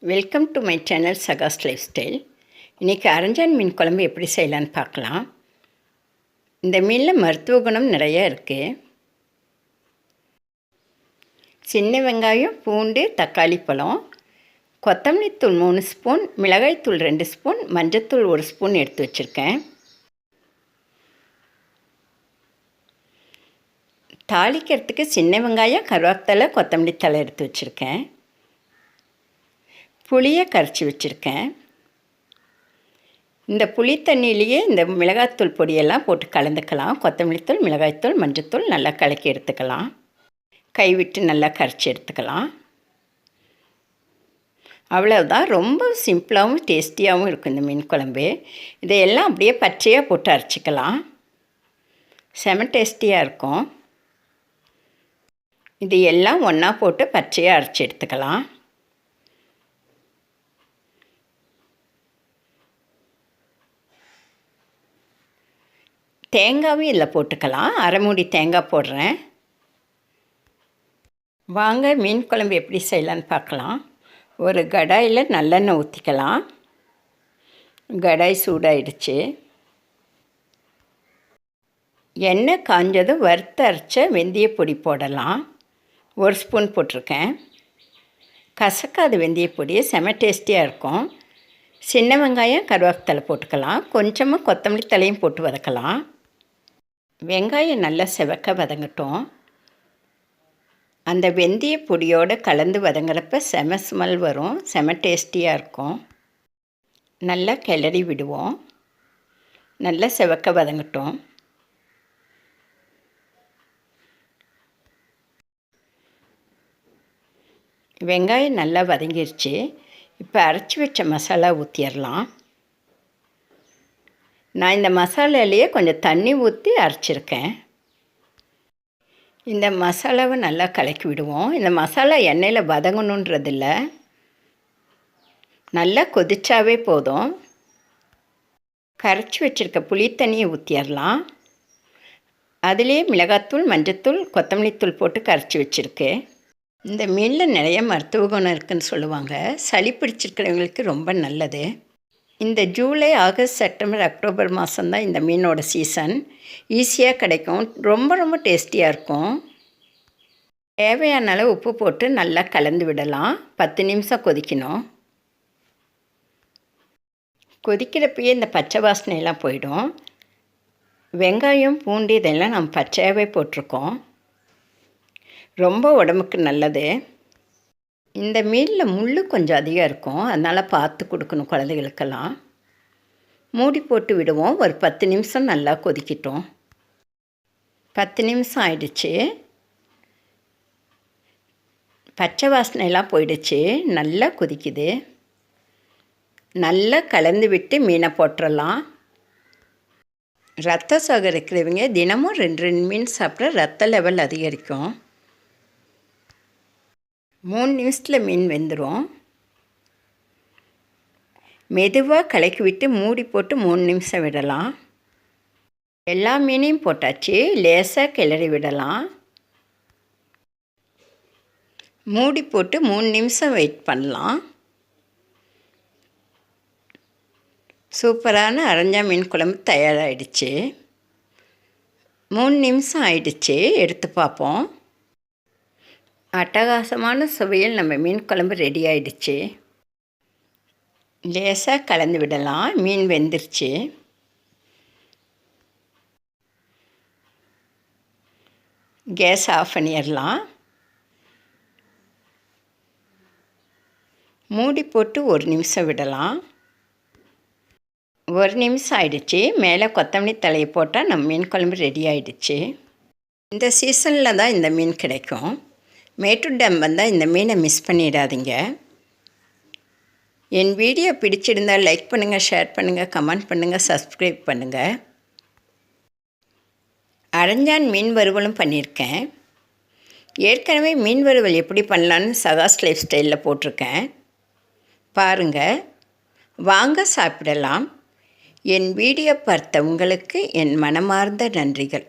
Welcome to my channel சகாஸ் lifestyle. இன்றைக்கி அரஞ்சான் மீன் குழம்பு எப்படி செய்யலான்னு பார்க்கலாம். இந்த மீனில் மருத்துவ குணம் நிறையா இருக்குது. சின்ன வெங்காயம், பூண்டு, தக்காளி பழம், கொத்தமல்லி தூள் 3 ஸ்பூன், மிளகாய்த்தூள் 2 ஸ்பூன், மஞ்சத்தூள் 1 ஸ்பூன் எடுத்து வச்சுருக்கேன். தாளிக்கிறதுக்கு சின்ன வெங்காயம், கருவேப்பிலை, கொத்தமல்லி தழை எடுத்து வச்சுருக்கேன். புளியை கரைச்சி வச்சுருக்கேன். இந்த புளி தண்ணியிலேயே இந்த மிளகாய்த்தூள் பொடியெல்லாம் போட்டு கலந்துக்கலாம். கொத்தமல்லித்தூள், மிளகாய்த்தூள், மஞ்சத்தூள் நல்லா கலக்கி எடுத்துக்கலாம். கைவிட்டு நல்லா கரைச்சி எடுத்துக்கலாம். அவ்வளோதான். ரொம்ப சிம்பிளாகவும் டேஸ்டியாகவும் இருக்கும் இந்த மீன் குழம்பு. இதையெல்லாம் அப்படியே பச்சையாக போட்டு அரைச்சிக்கலாம். செம டேஸ்டியாக இருக்கும். இது எல்லாம் ஒன்றா போட்டு பச்சையாக அரைச்சி எடுத்துக்கலாம். தேங்காயும் இதில் போட்டுக்கலாம். அரை மூடி தேங்காய் போடுறேன். வாங்க மீன் குழம்பு எப்படி செய்யலான்னு பார்க்கலாம். ஒரு கடாயில் நல்லெண்ணெய் ஊற்றிக்கலாம். கடாய் சூடாயிடுச்சு. எண்ணெய் காஞ்சதும் வறுத்து அரைச்ச வெந்தயப்பொடி போடலாம். 1 ஸ்பூன் போட்டிருக்கேன். கசக்காது வெந்தயப்பொடி, செம டேஸ்டியாக இருக்கும். சின்ன வெங்காயம், கருவேப்பிலை போட்டுக்கலாம். கொஞ்சமாக கொத்தமல்லி தலையும் போட்டு வதக்கலாம். வெங்காயம் நல்லா செவக்க வதங்கட்டும். அந்த வெந்தய பொடியோடு கலந்து வதங்குறப்ப செம ஸ்மெல் வரும். செம டேஸ்டியாக இருக்கும். நல்லா கிளறி விடுவோம். நல்லா செவக்க வதங்கட்டும். வெங்காயம் நல்லா வதங்கிருச்சு. இப்போ அரைச்சி வச்ச மசாலா ஊற்றிடலாம். நான் இந்த மசாலாலேயே கொஞ்சம் தண்ணி ஊற்றி அரைச்சிருக்கேன். இந்த மசாலாவை நல்லா கலக்கி விடுவோம். இந்த மசாலா எண்ணெயில் வதங்கணுன்றதில்ல, நல்லா கொதிச்சாவே போதும். கரைச்சி வச்சுருக்க புளி தண்ணியை ஊற்றிடலாம். அதுலேயே மிளகாத்தூள், மஞ்சத்தூள், கொத்தமல்லித்தூள் போட்டு கரைச்சி வச்சுருக்கு. இந்த மீனில் நிறைய மருத்துவ குணம் இருக்குதுன்னு சொல்லுவாங்க. சளி பிடிச்சிருக்கிறவங்களுக்கு ரொம்ப நல்லது. இந்த ஜூலை, ஆகஸ்ட், செப்டம்பர், அக்டோபர் மாதம்தான் இந்த மீனோட சீசன். ஈஸியாக கிடைக்கும். ரொம்ப ரொம்ப டேஸ்டியாக இருக்கும். தேவையான அளவு உப்பு போட்டு நல்லா கலந்து விடலாம். 10 நிமிஷம் கொதிக்கணும். கொதிக்கிறப்பயே இந்த பச்சை வாசனையெல்லாம் போயிடும். வெங்காயம், பூண்டு இதெல்லாம் நம்ம பச்சையாகவே போட்டிருக்கோம். ரொம்ப உடம்புக்கு நல்லது. இந்த மீனில் முள் கொஞ்சம் அதிகம் இருக்கும். அதனால் பார்த்து கொடுக்கணும் குழந்தைகளுக்கெல்லாம். மூடி போட்டு விடுவோம். ஒரு 10 நிமிஷம் நல்லா கொதிக்கட்டும். 10 நிமிஷம் ஆயிடுச்சு. பச்சை வாசனையெல்லாம் போயிடுச்சு. நல்லா கொதிக்குது. நல்லா கலந்து விட்டு மீனை போட்டுடலாம். ரத்த சோகை இருக்கிறவங்க தினமும் 2 மீன் சாப்பிட்ற ரத்த லெவல் அதிகரிக்கும். 3 நிமிஷத்தில் மீன் வெந்துடும். மெதுவாக கலக்கி விட்டு மூடி போட்டு 3 நிமிஷம் விடலாம். எல்லா மீனையும் போட்டாச்சு. லேசாக கிளறி விடலாம். மூடி போட்டு 3 நிமிஷம் வெயிட் பண்ணலாம். சூப்பரான அரஞ்சா மீன் குழம்பு தயாராகிடுச்சு. 3 நிமிஷம் ஆயிடுச்சு. எடுத்து பார்ப்போம். அட்டகாசமான சுவையில் நம்ம மீன் குழம்பு ரெடி ஆகிடுச்சு. லேசாக கலந்து விடலாம். மீன் வெந்துருச்சு. கேஸ் ஆஃப் பண்ணிடலாம். மூடி போட்டு 1 நிமிஷம் விடலாம். 1 நிமிஷம் ஆயிடுச்சு. மேலே கொத்தமல்லி தலையை போட்டால் நம்ம மீன் குழம்பு ரெடி ஆகிடுச்சு. இந்த சீசனில் தான் இந்த மீன் கிடைக்கும். மேட்டூர் டேம் வந்தால் இந்த மீனை மிஸ் பண்ணிடாதீங்க. என் வீடியோ பிடிச்சிருந்தால் லைக் பண்ணுங்கள், ஷேர் பண்ணுங்கள், கமெண்ட் பண்ணுங்கள், சப்ஸ்கிரைப் பண்ணுங்கள். அரஞ்சான் மீன் வறுவலும் பண்ணியிருக்கேன். ஏற்கனவே மீன் வறுவல் எப்படி பண்ணலான்னு சகாஸ் லைஃப் ஸ்டைலில் போட்டிருக்கேன். பாருங்கள். வாங்க சாப்பிடலாம். என் வீடியோ பார்த்த உங்களுக்கு என் மனமார்ந்த நன்றிகள்.